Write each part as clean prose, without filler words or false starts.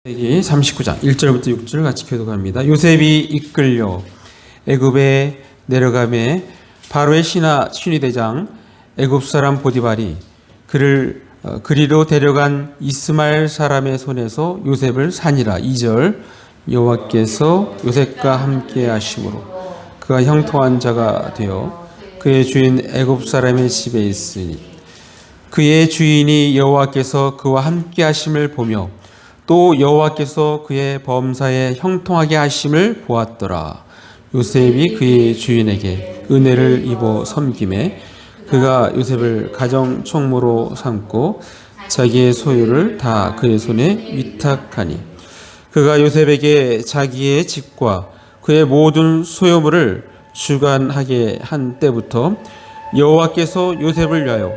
창세기 39장 1절부터 6절 같이 교독합니다. 요셉이 이끌려 애굽에 내려가매 바로의 신하 대장 애굽 사람 보디발이 그를 그리로 데려간 이스마엘 사람의 손에서 요셉을 산이라. 2절 여호와께서 요셉과 함께 하심으로 그가 형통한 자가 되어 그의 주인 애굽 사람의 집에 있으니 그의 주인이 여호와께서 그와 함께 하심을 보며 또 여호와께서 그의 범사에 형통하게 하심을 보았더라. 요셉이 그의 주인에게 은혜를 입어 섬김에 그가 요셉을 가정 총무로 삼고 자기의 소유를 다 그의 손에 위탁하니 그가 요셉에게 자기의 집과 그의 모든 소유물을 주관하게 한 때부터 여호와께서 요셉을 위하여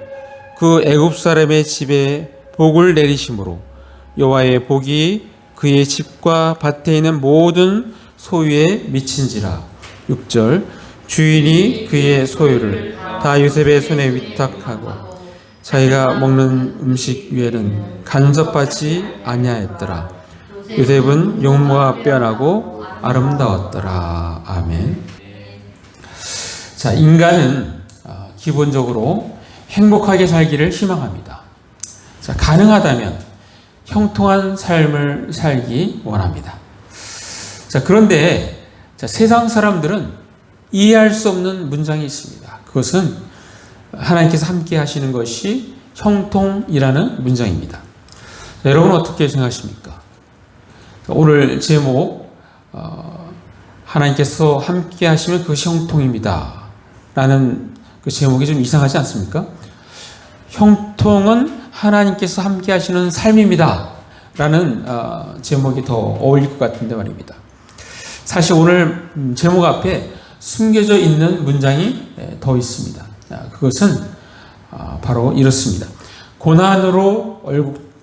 그 애굽 사람의 집에 복을 내리심으로 여호와의 복이 그의 집과 밭에 있는 모든 소유에 미친지라. 6절 주인이 그의 소유를 다 요셉의 손에 위탁하고 자기가 먹는 음식 위에는 간섭하지 아니하였더라. 요셉은 용모가 빼어나고 아름다웠더라. 아멘. 자, 인간은 기본적으로 행복하게 살기를 희망합니다. 자, 가능하다면 형통한 삶을 살기 원합니다. 자, 그런데 세상 사람들은 이해할 수 없는 문장이 있습니다. 그것은 하나님께서 함께 하시는 것이 형통이라는 문장입니다. 자, 여러분 어떻게 생각하십니까? 오늘 제목 하나님께서 함께 하시면 그것이 형통입니다 라는 그 제목이 좀 이상하지 않습니까? 형통은 하나님께서 함께 하시는 삶입니다 라는 제목이 더 어울릴 것 같은데 말입니다. 사실 오늘 제목 앞에 숨겨져 있는 문장이 더 있습니다. 그것은 바로 이렇습니다. 고난으로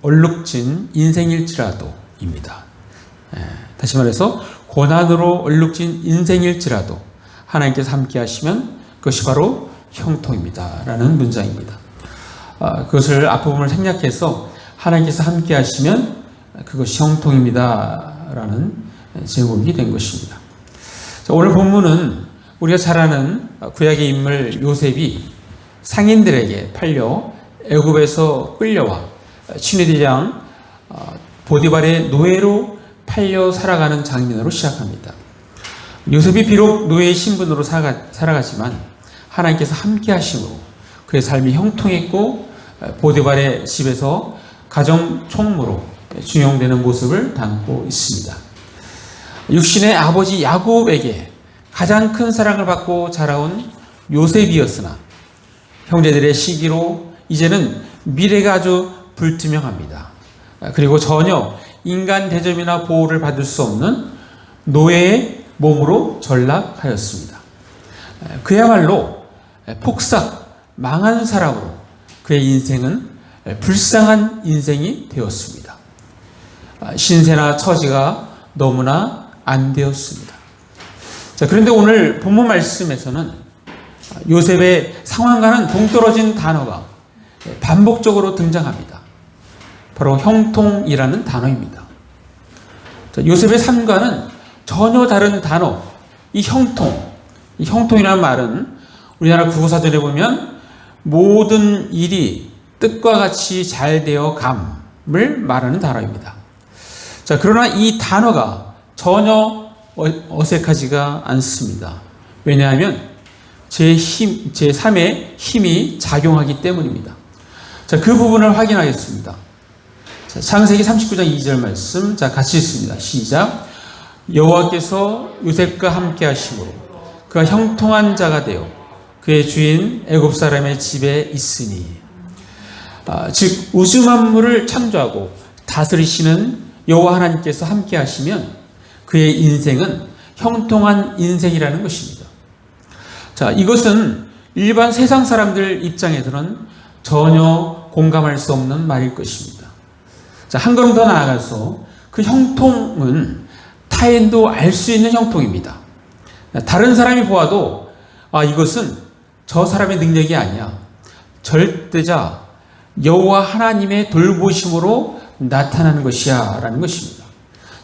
얼룩진 인생일지라도 입니다. 다시 말해서 고난으로 얼룩진 인생일지라도 하나님께서 함께 하시면 그것이 바로 형통입니다 라는 문장입니다. 그것을 앞부분을 생략해서 하나님께서 함께 하시면 그것이 형통입니다 라는 제목이 된 것입니다. 자, 오늘 본문은 우리가 잘 아는 구약의 인물 요셉이 상인들에게 팔려 애굽에서 끌려와 신의대장 보디발의 노예로 팔려 살아가는 장면으로 시작합니다. 요셉이 비록 노예의 신분으로 살아가지만 하나님께서 함께 하심으로 그의 삶이 형통했고 보디발의 집에서 가정 총무로 중용되는 모습을 담고 있습니다. 육신의 아버지 야곱에게 가장 큰 사랑을 받고 자라온 요셉이었으나 형제들의 시기로 이제는 미래가 아주 불투명합니다. 그리고 전혀 인간 대접이나 보호를 받을 수 없는 노예의 몸으로 전락하였습니다. 그야말로 폭삭 망한 사람으로 그의 인생은 불쌍한 인생이 되었습니다. 신세나 처지가 너무나 안 되었습니다. 자, 그런데 오늘 본문 말씀에서는 요셉의 상황과는 동떨어진 단어가 반복적으로 등장합니다. 바로 형통이라는 단어입니다. 자, 요셉의 삶과는 전혀 다른 단어, 이 형통이라는 말은 우리나라 국어사전에 보면 모든 일이 뜻과 같이 잘 되어 감을 말하는 단어입니다. 자, 그러나 이 단어가 전혀 어색하지가 않습니다. 왜냐하면 제 삶에 힘이 작용하기 때문입니다. 자, 그 부분을 확인하겠습니다. 자, 창세기 39장 2절 말씀, 자, 같이 읽습니다. 시작. 여호와께서 요셉과 함께 하심으로 그가 형통한 자가 되어 그의 주인 애굽 사람의 집에 있으니, 즉 우주 만물을 창조하고 다스리시는 여호와 하나님께서 함께 하시면 그의 인생은 형통한 인생이라는 것입니다. 자, 이것은 일반 세상 사람들 입장에서는 전혀 공감할 수 없는 말일 것입니다. 자, 한 걸음 더 나아가서 그 형통은 타인도 알 수 있는 형통입니다. 다른 사람이 보아도 이것은 저 사람의 능력이 아니야. 절대자 여호와 하나님의 돌보심으로 나타나는 것이야 라는 것입니다.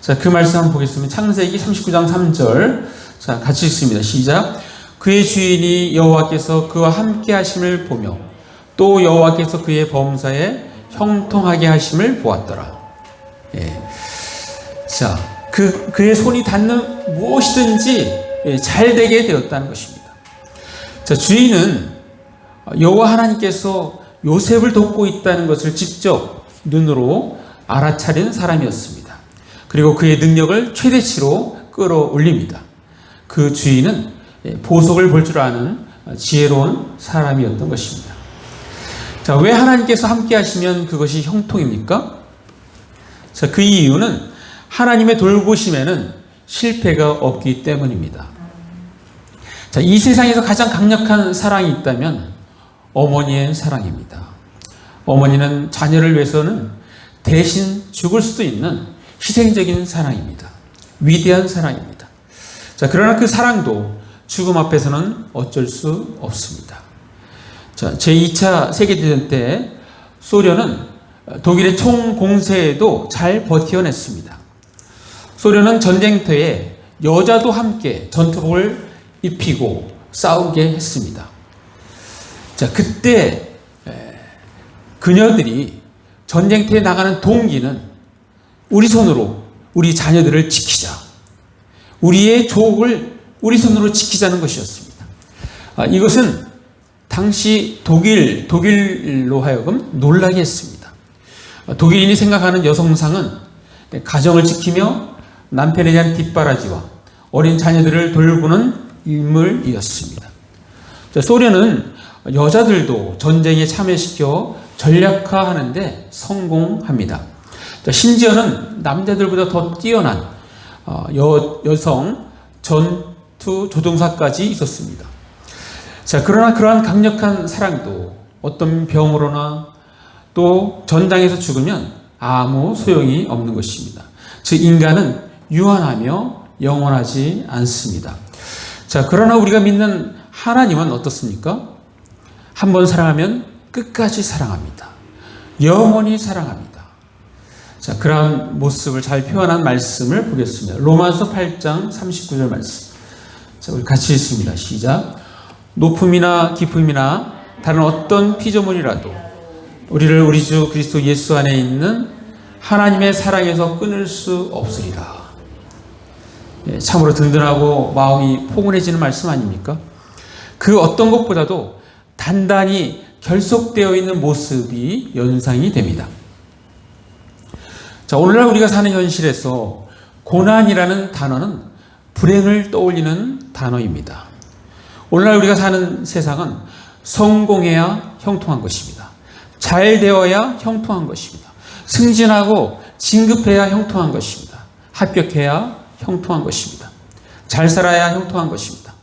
자, 그 말씀 한번 보겠습니다. 창세기 39장 3절. 자, 같이 읽습니다. 시작. 그의 주인이 여호와께서 그와 함께 하심을 보며 또 여호와께서 그의 범사에 형통하게 하심을 보았더라. 예. 자, 그의 손이 닿는 무엇이든지 잘 되게 되었다는 것입니다. 자, 주인은 여호와 하나님께서 요셉을 돕고 있다는 것을 직접 눈으로 알아차린 사람이었습니다. 그리고 그의 능력을 최대치로 끌어올립니다. 그 주인은 보석을 볼 줄 아는 지혜로운 사람이었던 것입니다. 자, 왜 하나님께서 함께 하시면 그것이 형통입니까? 자, 그 이유는 하나님의 돌보심에는 실패가 없기 때문입니다. 자, 이 세상에서 가장 강력한 사랑이 있다면 어머니의 사랑입니다. 어머니는 자녀를 위해서는 대신 죽을 수도 있는 희생적인 사랑입니다. 위대한 사랑입니다. 자, 그러나 그 사랑도 죽음 앞에서는 어쩔 수 없습니다. 자, 제2차 세계대전 때 소련은 독일의 총공세에도 잘 버텨냈습니다. 소련은 전쟁터에 여자도 함께 전투복을 입히고 싸우게 했습니다. 자, 그때 그녀들이 전쟁터에 나가는 동기는 우리 손으로 우리 자녀들을 지키자. 우리의 조국을 우리 손으로 지키자는 것이었습니다. 이것은 당시 독일로 하여금 놀라게 했습니다. 독일인이 생각하는 여성상은 가정을 지키며 남편에 대한 뒷바라지와 어린 자녀들을 돌보는 인물이었습니다. 자, 소련은 여자들도 전쟁에 참여시켜 전략화하는데 성공합니다. 자, 심지어는 남자들보다 더 뛰어난 여성 전투 조종사까지 있었습니다. 자, 그러나 그러한 강력한 사랑도 어떤 병으로나 또 전장에서 죽으면 아무 소용이 없는 것입니다. 즉, 인간은 유한하며 영원하지 않습니다. 자, 그러나 우리가 믿는 하나님은 어떻습니까? 한번 사랑하면 끝까지 사랑합니다. 영원히 사랑합니다. 자, 그러한 모습을 잘 표현한 말씀을 보겠습니다. 로마서 8장 39절 말씀. 자, 우리 같이 읽습니다. 시작. 높음이나 깊음이나 다른 어떤 피조물이라도 우리를 우리 주 그리스도 예수 안에 있는 하나님의 사랑에서 끊을 수 없으리라. 예, 참으로 든든하고 마음이 포근해지는 말씀 아닙니까? 그 어떤 것보다도 단단히 결속되어 있는 모습이 연상이 됩니다. 자, 오늘날 우리가 사는 현실에서 고난이라는 단어는 불행을 떠올리는 단어입니다. 오늘날 우리가 사는 세상은 성공해야 형통한 것입니다. 잘 되어야 형통한 것입니다. 승진하고 진급해야 형통한 것입니다. 합격해야 형통한 것입니다. 잘 살아야 형통한 것입니다.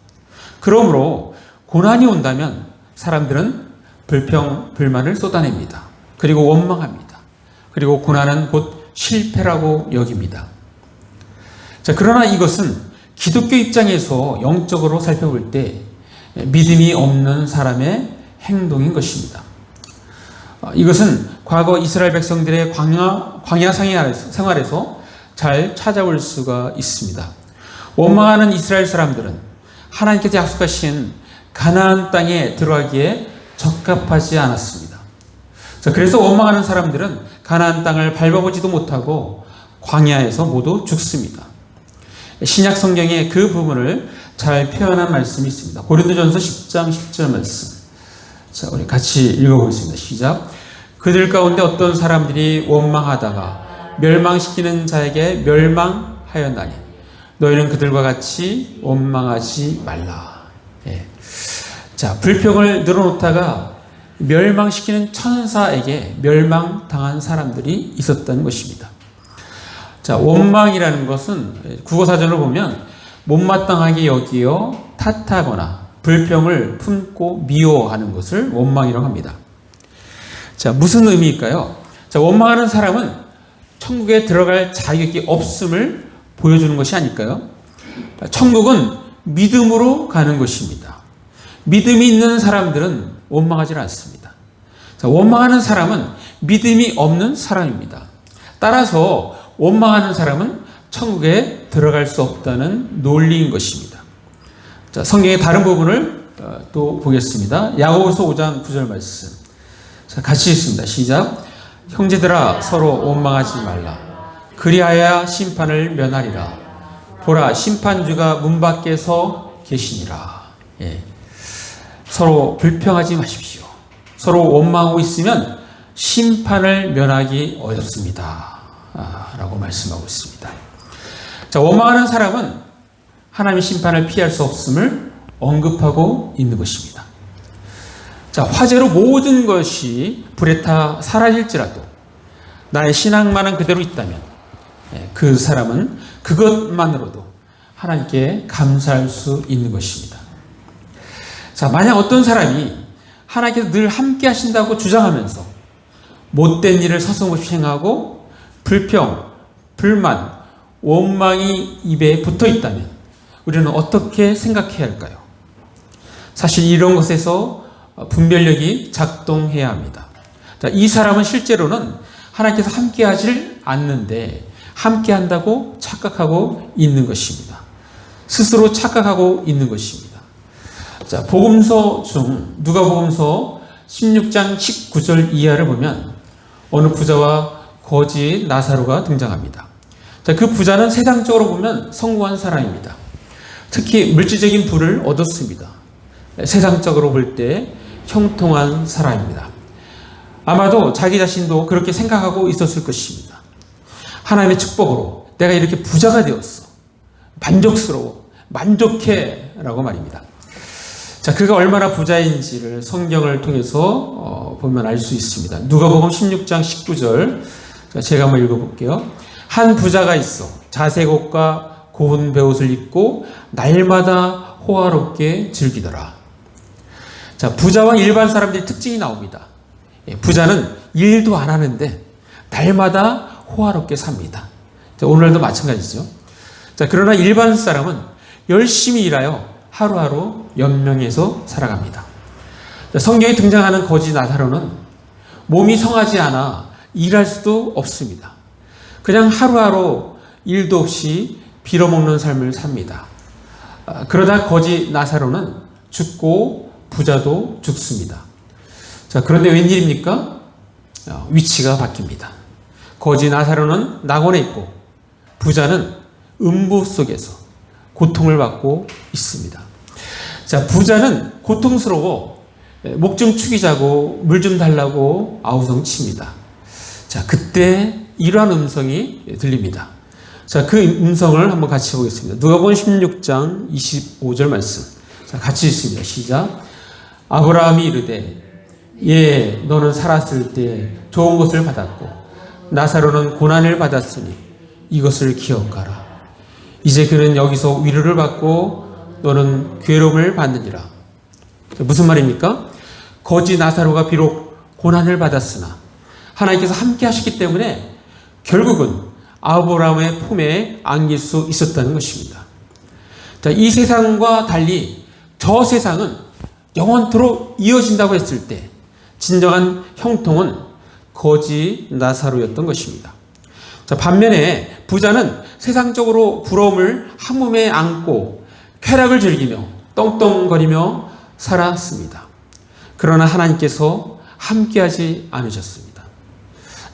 그러므로 고난이 온다면 사람들은 불평, 불만을 쏟아냅니다. 그리고 원망합니다. 그리고 고난은 곧 실패라고 여깁니다. 자, 그러나 이것은 기독교 입장에서 영적으로 살펴볼 때 믿음이 없는 사람의 행동인 것입니다. 이것은 과거 이스라엘 백성들의 광야 생활에서 잘 찾아볼 수가 있습니다. 원망하는 이스라엘 사람들은 하나님께서 약속하신 가나안 땅에 들어가기에 적합하지 않았습니다. 자, 그래서 원망하는 사람들은 가나안 땅을 밟아보지도 못하고 광야에서 모두 죽습니다. 신약 성경에 그 부분을 잘 표현한 말씀이 있습니다. 고린도전서 10장 10절 말씀. 자, 우리 같이 읽어보겠습니다. 시작. 그들 가운데 어떤 사람들이 원망하다가 멸망시키는 자에게 멸망하였나니 너희는 그들과 같이 원망하지 말라. 예. 자, 불평을 늘어놓다가 멸망시키는 천사에게 멸망당한 사람들이 있었다는 것입니다. 자, 원망이라는 것은 국어사전을 보면 못마땅하게 여기어 탓하거나 불평을 품고 미워하는 것을 원망이라고 합니다. 자, 무슨 의미일까요? 자, 원망하는 사람은 천국에 들어갈 자격이 없음을 보여주는 것이 아닐까요? 천국은 믿음으로 가는 것입니다. 믿음이 있는 사람들은 원망하지 않습니다. 자, 원망하는 사람은 믿음이 없는 사람입니다. 따라서 원망하는 사람은 천국에 들어갈 수 없다는 논리인 것입니다. 자, 성경의 다른 부분을 또 보겠습니다. 야고보서 5장 9절 말씀. 자, 같이 읽습니다. 시작. 형제들아 서로 원망하지 말라. 그리하여 심판을 면하리라. 보라 심판주가 문 밖에서 계시니라. 예. 서로 불평하지 마십시오. 서로 원망하고 있으면 심판을 면하기 어렵습니다. 라고 말씀하고 있습니다. 자, 원망하는 사람은 하나님의 심판을 피할 수 없음을 언급하고 있는 것입니다. 자, 화재로 모든 것이 불에 타 사라질지라도 나의 신앙만은 그대로 있다면 그 사람은 그것만으로도 하나님께 감사할 수 있는 것입니다. 자, 만약 어떤 사람이 하나님께서 늘 함께 하신다고 주장하면서 못된 일을 서슴없이 행하고 불평, 불만, 원망이 입에 붙어 있다면 우리는 어떻게 생각해야 할까요? 사실 이런 것에서 분별력이 작동해야 합니다. 자, 이 사람은 실제로는 하나님께서 함께 하질 않는데 함께 한다고 착각하고 있는 것입니다. 스스로 착각하고 있는 것입니다. 자, 복음서 중 누가복음서 16장 19절 이하를 보면 어느 부자와 거지 나사로가 등장합니다. 자, 그 부자는 세상적으로 보면 성공한 사람입니다. 특히 물질적인 부를 얻었습니다. 세상적으로 볼 때 형통한 사람입니다. 아마도 자기 자신도 그렇게 생각하고 있었을 것입니다. 하나님의 축복으로 내가 이렇게 부자가 되었어. 만족스러워. 만족해. 라고 말입니다. 자, 그가 얼마나 부자인지를 성경을 통해서 보면 알 수 있습니다. 누가복음 16장 19절. 제가 한번 읽어볼게요. 한 부자가 있어 자색 옷과 고운 베옷을 입고 날마다 호화롭게 즐기더라. 자, 부자와 일반 사람들의 특징이 나옵니다. 부자는 일도 안 하는데 날마다 호화롭게 삽니다. 자, 오늘도 마찬가지죠. 자, 그러나 일반 사람은 열심히 일하여 하루하루 연명해서 살아갑니다. 자, 성경에 등장하는 거지 나사로는 몸이 성하지 않아 일할 수도 없습니다. 그냥 하루하루 일도 없이 빌어먹는 삶을 삽니다. 그러다 거지 나사로는 죽고 부자도 죽습니다. 자, 그런데 웬일입니까? 위치가 바뀝니다. 거지 나사로는 낙원에 있고 부자는 음부 속에서 고통을 받고 있습니다. 자, 부자는 고통스러워 목 좀 축이자고 물 좀 달라고 아우성칩니다. 자, 그때 이러한 음성이 들립니다. 자, 그 음성을 한번 같이 보겠습니다. 누가복음 16장 25절 말씀. 자, 같이 읽습니다. 시작. 아브라함이 이르되 예, 너는 살았을 때 좋은 것을 받았고 나사로는 고난을 받았으니 이것을 기억하라. 이제 그는 여기서 위로를 받고 너는 괴로움을 받느니라. 자, 무슨 말입니까? 거지 나사로가 비록 고난을 받았으나 하나님께서 함께 하셨기 때문에 결국은 아브라함의 품에 안길 수 있었다는 것입니다. 자, 이 세상과 달리 저 세상은 영원토록 이어진다고 했을 때 진정한 형통은 거지 나사로였던 것입니다. 자, 반면에 부자는 세상적으로 부러움을 한 몸에 안고 쾌락을 즐기며 떵떵거리며 살았습니다. 그러나 하나님께서 함께하지 않으셨습니다.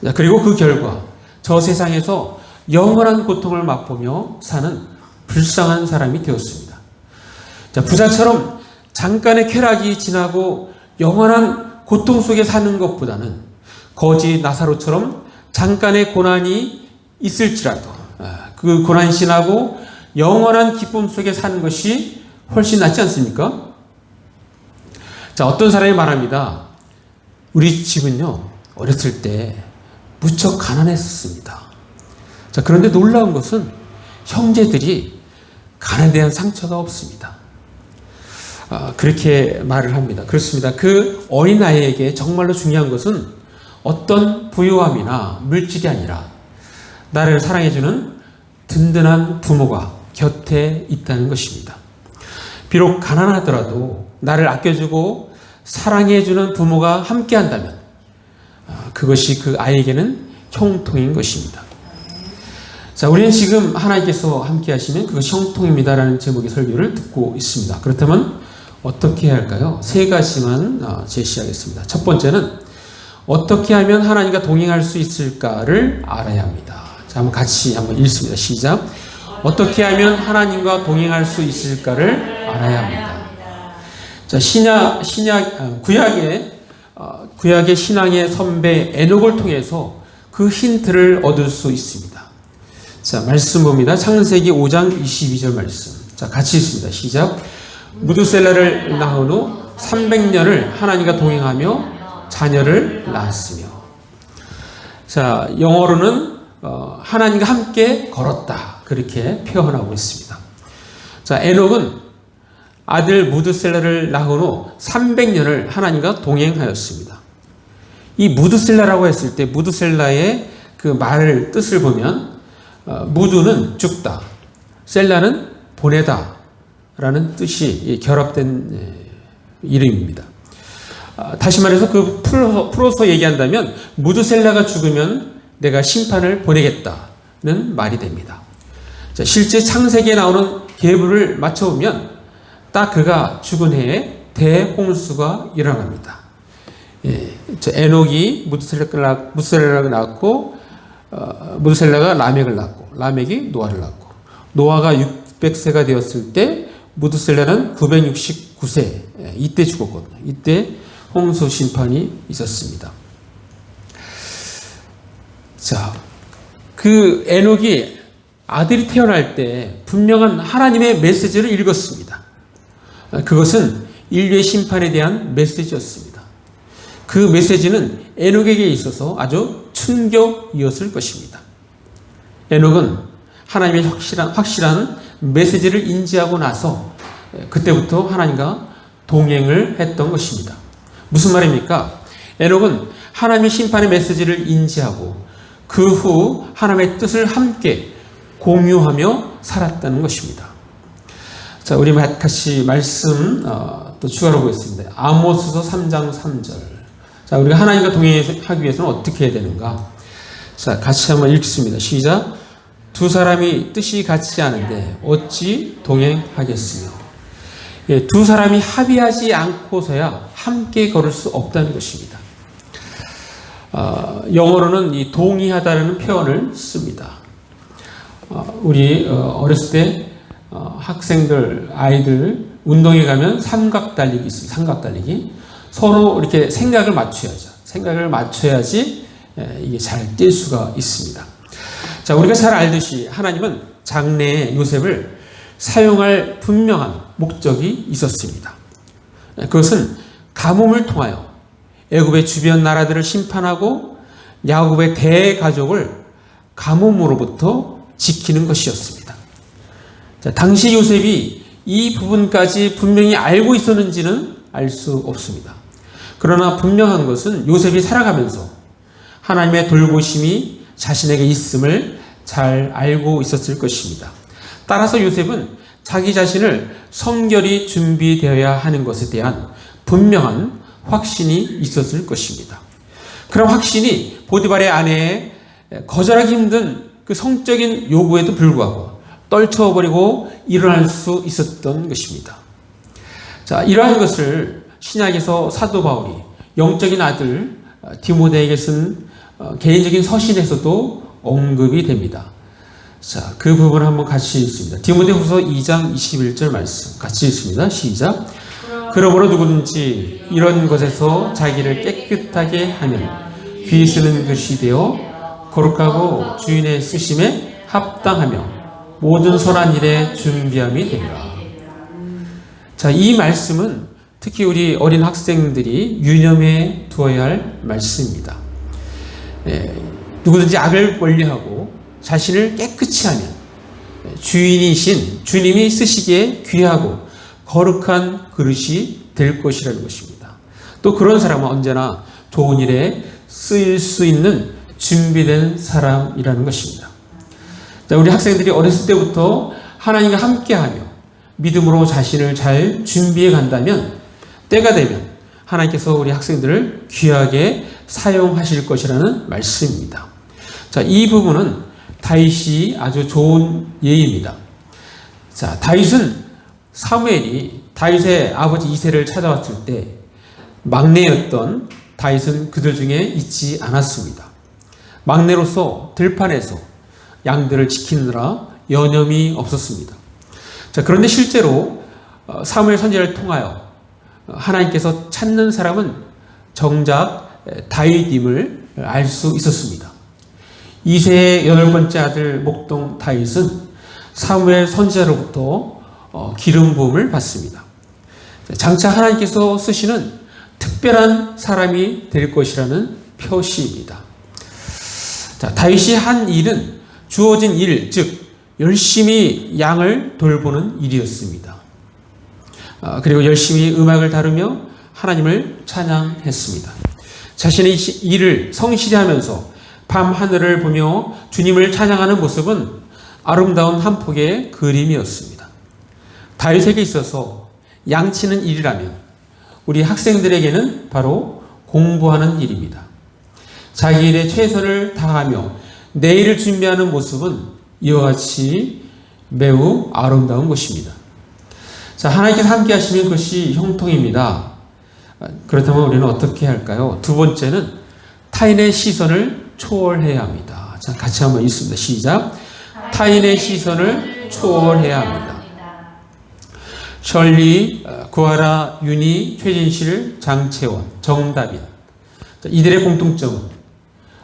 자, 그리고 그 결과 저 세상에서 영원한 고통을 맛보며 사는 불쌍한 사람이 되었습니다. 자, 부자처럼 잠깐의 쾌락이 지나고 영원한 고통 속에 사는 것보다는 거지 나사로처럼 잠깐의 고난이 있을지라도 그 고난이 지나고 영원한 기쁨 속에 사는 것이 훨씬 낫지 않습니까? 자, 어떤 사람이 말합니다. 우리 집은요, 어렸을 때 무척 가난했었습니다. 자, 그런데 놀라운 것은 형제들이 가난에 대한 상처가 없습니다. 그렇게 말을 합니다. 그렇습니다. 그 어린아이에게 정말로 중요한 것은 어떤 부유함이나 물질이 아니라 나를 사랑해주는 든든한 부모가 곁에 있다는 것입니다. 비록 가난하더라도 나를 아껴주고 사랑해주는 부모가 함께 한다면 그것이 그 아이에게는 형통인 것입니다. 자, 우리는 지금 하나님께서 함께 하시면 그것이 형통입니다라는 제목의 설교를 듣고 있습니다. 그렇다면 어떻게 해야 할까요? 세 가지만 제시하겠습니다. 첫 번째는 어떻게 하면 하나님과 동행할 수 있을까를 알아야 합니다. 자, 한번 같이 읽습니다. 시작. 어떻게 하면 하나님과 동행할 수 있을까를 알아야 합니다. 자, 구약의 신앙의 선배 에녹을 통해서 그 힌트를 얻을 수 있습니다. 자, 말씀 봅니다. 창세기 5장 22절 말씀. 자, 같이 읽습니다. 시작. 무두셀라를 낳은 후 300년을 하나님과 동행하며 자녀를 낳았으며. 자, 영어로는 하나님과 함께 걸었다. 그렇게 표현하고 있습니다. 자, 에녹은 아들 무두셀라를 낳은 후 300년을 하나님과 동행하였습니다. 이 무두셀라라고 했을 때 무두셀라의 그 말 뜻을 보면 무두는 죽다, 셀라는 보내다 라는 뜻이 결합된 이름입니다. 다시 말해서 그 풀어서 얘기한다면 무두셀라가 죽으면 내가 심판을 보내겠다는 말이 됩니다. 자, 실제 창세기에 나오는 계보를 맞춰보면 딱 그가 죽은 해에 대홍수가 일어납니다. 에녹이 무두셀라를 낳았고 무두셀라가 라멕을 낳고 라멕이 노아를 낳고 노아가 600세가 되었을 때 무두셀라는 969세 이때 죽었거든요. 이때 홍수 심판이 있었습니다. 자, 그 에녹이 아들이 태어날 때 분명한 하나님의 메시지를 읽었습니다. 그것은 인류의 심판에 대한 메시지였습니다. 그 메시지는 에녹에게 있어서 아주 충격이었을 것입니다. 에녹은 하나님의 확실한 메시지를 인지하고 나서 그때부터 하나님과 동행을 했던 것입니다. 무슨 말입니까? 에녹은 하나님의 심판의 메시지를 인지하고 그 후 하나님의 뜻을 함께 공유하며 살았다는 것입니다. 자, 우리 같이 말씀 또 추가로 보겠습니다. 아모스서 3장 3절. 자, 우리가 하나님과 동행하기 위해서는 어떻게 해야 되는가? 자, 같이 한번 읽습니다. 시작. 두 사람이 뜻이 같지 않은데 어찌 동행하겠으며. 두 사람이 합의하지 않고서야 함께 걸을 수 없다는 것입니다. 영어로는 이 동의하다라는 표현을 씁니다. 우리 어렸을 때 아이들 운동에 가면 삼각 달리기 있습니다. 삼각 달리기. 서로 이렇게 생각을 맞춰야죠. 생각을 맞춰야지 이게 잘 뛸 수가 있습니다. 자, 우리가 잘 알듯이 하나님은 장래에 요셉을 사용할 분명한 목적이 있었습니다. 그것은 가뭄을 통하여 애굽의 주변 나라들을 심판하고 야곱의 대가족을 가뭄으로부터 지키는 것이었습니다. 자, 당시 요셉이 이 부분까지 분명히 알고 있었는지는 알 수 없습니다. 그러나 분명한 것은 요셉이 살아가면서 하나님의 돌보심이 자신에게 있음을 잘 알고 있었을 것입니다. 따라서 요셉은 자기 자신을 성결히 준비되어야 하는 것에 대한 분명한 확신이 있었을 것입니다. 그런 확신이 보디발의 아내의 거절하기 힘든 그 성적인 요구에도 불구하고 떨쳐버리고 일어날 수 있었던 것입니다. 자, 이러한 것을 신약에서 사도 바울이 영적인 아들 디모데에게 쓴 개인적인 서신에서도 언급이 됩니다. 자, 그 부분 한번 같이 읽습니다. 디모데후서 2장 21절 말씀 같이 읽습니다. 시작. 그러므로 누구든지 이런 것에서 자기를 깨끗하게 하면 귀 쓰는 것이 되어 거룩하고 주인의 쓰심에 합당하며 모든 선한 일에 준비함이 되리라. 자, 이 말씀은 특히 우리 어린 학생들이 유념해 두어야 할 말씀입니다. 누구든지 악을 멀리하고 자신을 깨끗이 하면 주인이신 주님이 쓰시기에 귀하고 거룩한 그릇이 될 것이라는 것입니다. 또 그런 사람은 언제나 좋은 일에 쓰일 수 있는 준비된 사람이라는 것입니다. 자, 우리 학생들이 어렸을 때부터 하나님과 함께하며 믿음으로 자신을 잘 준비해 간다면 때가 되면 하나님께서 우리 학생들을 귀하게 사용하실 것이라는 말씀입니다. 자, 이 부분은 다윗이 아주 좋은 예입니다. 자, 다윗은 사무엘이 다윗의 아버지 이새를 찾아왔을 때 막내였던 다윗은 그들 중에 있지 않았습니다. 막내로서 들판에서 양들을 지키느라 여념이 없었습니다. 자, 그런데 실제로 사무엘 선지자를 통하여 하나님께서 찾는 사람은 정작 다윗임을 알 수 있었습니다. 이새의 8번째 아들 목동 다윗은 사무엘 선지자로부터 기름 부음을 받습니다. 장차 하나님께서 쓰시는 특별한 사람이 될 것이라는 표시입니다. 자, 다윗이 한 일은 주어진 일, 즉 열심히 양을 돌보는 일이었습니다. 그리고 열심히 음악을 다루며 하나님을 찬양했습니다. 자신의 일을 성실히 하면서 밤 하늘을 보며 주님을 찬양하는 모습은 아름다운 한 폭의 그림이었습니다. 다윗에게 있어서 양치는 일이라면 우리 학생들에게는 바로 공부하는 일입니다. 자기 일에 최선을 다하며 내일을 준비하는 모습은 이와 같이 매우 아름다운 것입니다. 자, 하나님께서 함께 하시면 그것이 형통입니다. 그렇다면 우리는 어떻게 할까요? 두 번째는 타인의 시선을 초월해야 합니다. 자, 같이 한번 읽습니다. 시작. 타인의 시선을 초월해야 합니다. 셜리, 구하라, 윤희, 최진실, 장채원, 정다빈. 이들의 공통점은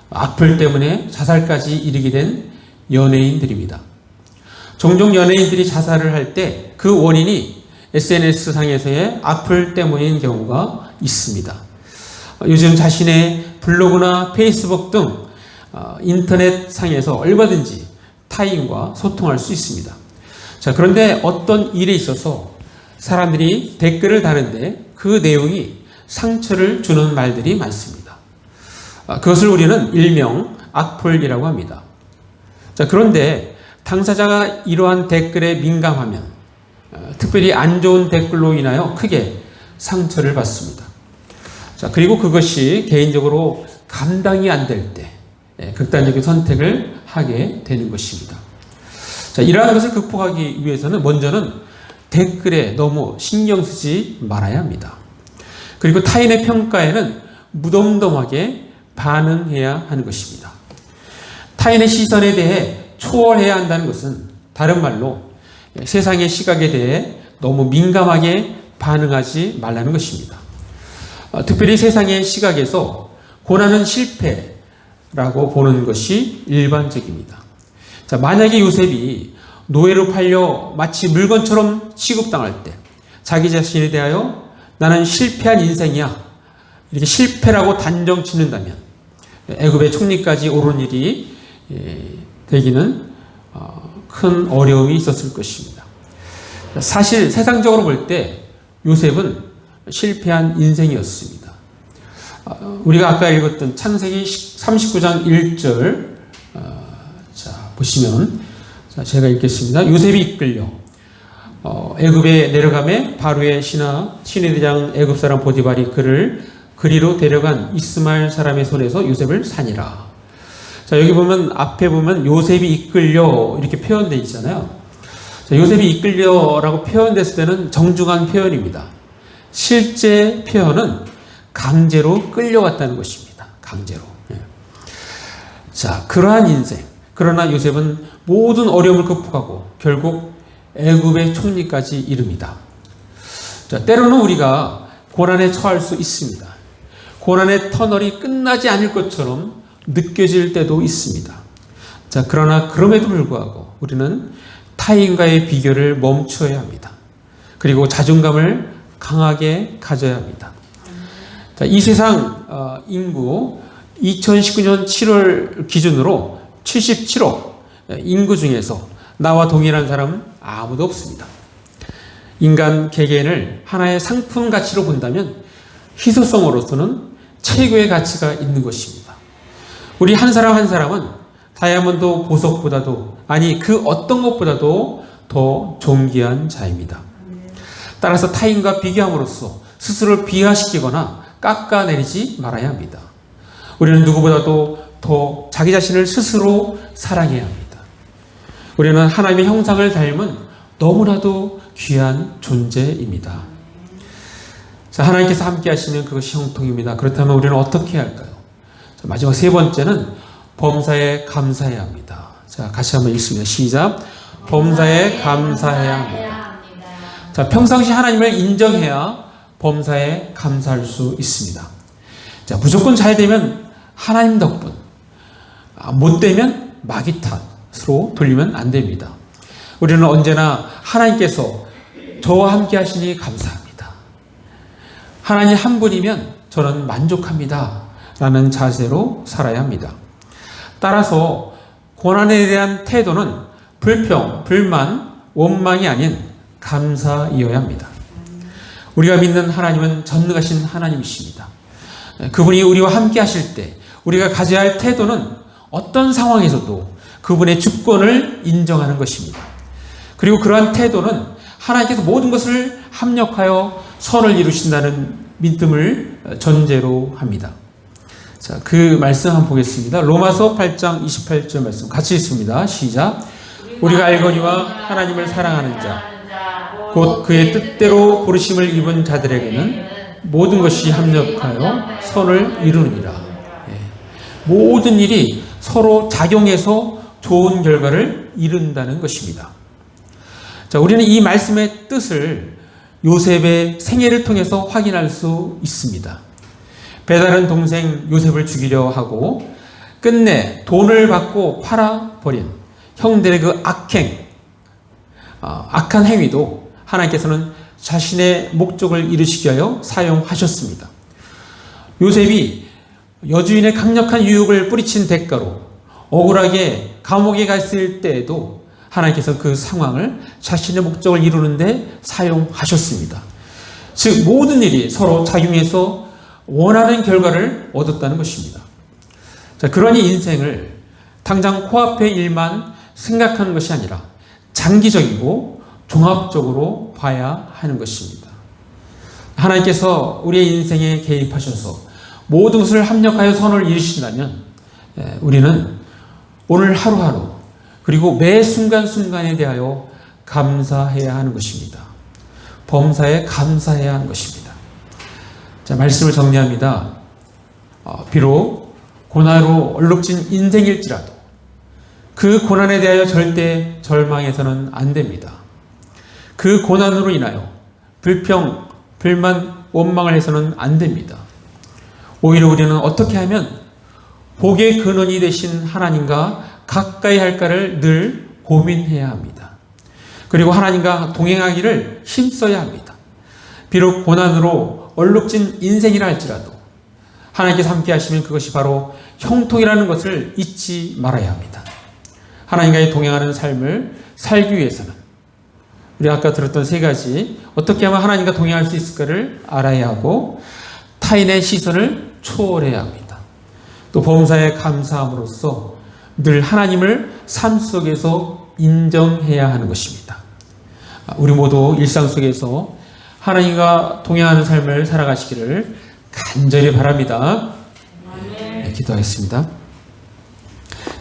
악플 때문에 자살까지 이르게 된 연예인들입니다. 종종 연예인들이 자살을 할 때 그 원인이 SNS상에서의 악플 때문인 경우가 있습니다. 요즘 자신의 블로그나 페이스북 등 인터넷상에서 얼마든지 타인과 소통할 수 있습니다. 자, 그런데 어떤 일에 있어서 사람들이 댓글을 다는데 그 내용이 상처를 주는 말들이 많습니다. 그것을 우리는 일명 악플이라고 합니다. 자, 그런데 당사자가 이러한 댓글에 민감하면 특별히 안 좋은 댓글로 인하여 크게 상처를 받습니다. 자, 그리고 그것이 개인적으로 감당이 안 될 때 극단적인 선택을 하게 되는 것입니다. 자, 이러한 것을 극복하기 위해서는 먼저는 댓글에 너무 신경 쓰지 말아야 합니다. 그리고 타인의 평가에는 무덤덤하게 반응해야 하는 것입니다. 타인의 시선에 대해 초월해야 한다는 것은 다른 말로 세상의 시각에 대해 너무 민감하게 반응하지 말라는 것입니다. 특별히 세상의 시각에서 고난은 실패라고 보는 것이 일반적입니다. 자, 만약에 요셉이 노예로 팔려 마치 물건처럼 취급당할 때 자기 자신에 대하여 나는 실패한 인생이야 이렇게 실패라고 단정 짓는다면 애굽의 총리까지 오른 일이 되기는 큰 어려움이 있었을 것입니다. 사실 세상적으로 볼 때 요셉은 실패한 인생이었습니다. 우리가 아까 읽었던 창세기 39장 1절 자, 보시면 제가 읽겠습니다. 요셉이 이끌려 애굽에 내려가매 바로의 신하 대장 애굽 사람 보디발이 그를 그리로 데려간 이스마엘 사람의 손에서 요셉을 산이라. 자, 여기 보면 앞에 보면 요셉이 이끌려 이렇게 표현되어 있잖아요. 자, 요셉이 이끌려라고 표현됐을 때는 정중한 표현입니다. 실제 표현은 강제로 끌려갔다는 것입니다. 강제로. 자, 그러한 인생. 그러나 요셉은 모든 어려움을 극복하고 결국 애굽의 총리까지 이릅니다. 자, 때로는 우리가 고난에 처할 수 있습니다. 고난의 터널이 끝나지 않을 것처럼 느껴질 때도 있습니다. 자, 그러나 그럼에도 불구하고 우리는 타인과의 비교를 멈춰야 합니다. 그리고 자존감을 강하게 가져야 합니다. 자, 이 세상 인구 2019년 7월 기준으로 77억 인구 중에서 나와 동일한 사람은 아무도 없습니다. 인간 개개인을 하나의 상품 가치로 본다면 희소성으로서는 최고의 가치가 있는 것입니다. 우리 한 사람 한 사람은 다이아몬드 보석보다도 아니 그 어떤 것보다도 더 존귀한 자입니다. 따라서 타인과 비교함으로써 스스로를 비하시키거나 깎아내리지 말아야 합니다. 우리는 누구보다도 더 자기 자신을 스스로 사랑해야 합니다. 우리는 하나님의 형상을 닮은 너무나도 귀한 존재입니다. 자, 하나님께서 함께 하시는 그것이 형통입니다. 그렇다면 우리는 어떻게 해야 할까요? 자, 마지막 세 번째는 범사에 감사해야 합니다. 자, 같이 한번 읽습니다. 시작. 범사에 감사해야 합니다. 자, 평상시 하나님을 인정해야 범사에 감사할 수 있습니다. 자, 무조건 잘 되면 하나님 덕분, 못 되면 마귀 탓으로 돌리면 안 됩니다. 우리는 언제나 하나님께서 저와 함께 하시니 감사합니다. 하나님 한 분이면 저는 만족합니다. 라는 자세로 살아야 합니다. 따라서 고난에 대한 태도는 불평, 불만, 원망이 아닌 감사이어야 합니다. 우리가 믿는 하나님은 전능하신 하나님이십니다. 그분이 우리와 함께 하실 때 우리가 가져야 할 태도는 어떤 상황에서도 그분의 주권을 인정하는 것입니다. 그리고 그러한 태도는 하나님께서 모든 것을 합력하여 선을 이루신다는 믿음을 전제로 합니다. 자, 그 말씀 한번 보겠습니다. 로마서 8장 28절 말씀 같이 읽습니다. 시작. 우리가 알거니와 하나님을 사랑하는 자, 곧 그의 뜻대로 부르심을 입은 자들에게는 모든 것이 합력하여 선을 이루느니라. 모든 일이 서로 작용해서 좋은 결과를 이룬다는 것입니다. 자, 우리는 이 말씀의 뜻을 요셉의 생애를 통해서 확인할 수 있습니다. 배다른 동생 요셉을 죽이려 하고 끝내 돈을 받고 팔아버린 형들의 그 악한 행위도 하나님께서는 자신의 목적을 이루시기 위하여 사용하셨습니다. 요셉이 여주인의 강력한 유혹을 뿌리친 대가로 억울하게 감옥에 갔을 때에도 하나님께서 그 상황을 자신의 목적을 이루는데 사용하셨습니다. 즉 모든 일이 서로 작용해서 원하는 결과를 얻었다는 것입니다. 자, 그러니 인생을 당장 코앞의 일만 생각하는 것이 아니라 장기적이고 종합적으로 봐야 하는 것입니다. 하나님께서 우리의 인생에 개입하셔서 모든 것을 합력하여 선을 이루신다면 우리는 오늘 하루하루 그리고 매 순간순간에 대하여 감사해야 하는 것입니다. 범사에 감사해야 하는 것입니다. 자, 말씀을 정리합니다. 비록 고난으로 얼룩진 인생일지라도 그 고난에 대하여 절대 절망해서는 안 됩니다. 그 고난으로 인하여 불평, 불만, 원망을 해서는 안 됩니다. 오히려 우리는 어떻게 하면 복의 근원이 되신 하나님과 가까이 할까를 늘 고민해야 합니다. 그리고 하나님과 동행하기를 힘써야 합니다. 비록 고난으로 얼룩진 인생이라 할지라도 하나님께서 함께 하시면 그것이 바로 형통이라는 것을 잊지 말아야 합니다. 하나님과의 동행하는 삶을 살기 위해서는 우리 아까 들었던 세 가지 어떻게 하면 하나님과 동행할 수 있을까를 알아야 하고 타인의 시선을 초월해야 합니다. 또 범사에 감사함으로써 늘 하나님을 삶 속에서 인정해야 하는 것입니다. 우리 모두 일상 속에서 하나님과 동행하는 삶을 살아가시기를 간절히 바랍니다. 네, 기도하겠습니다.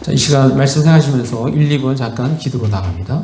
자, 이 시간 말씀 생각하시면서 1, 2분 잠깐 기도로 나갑니다.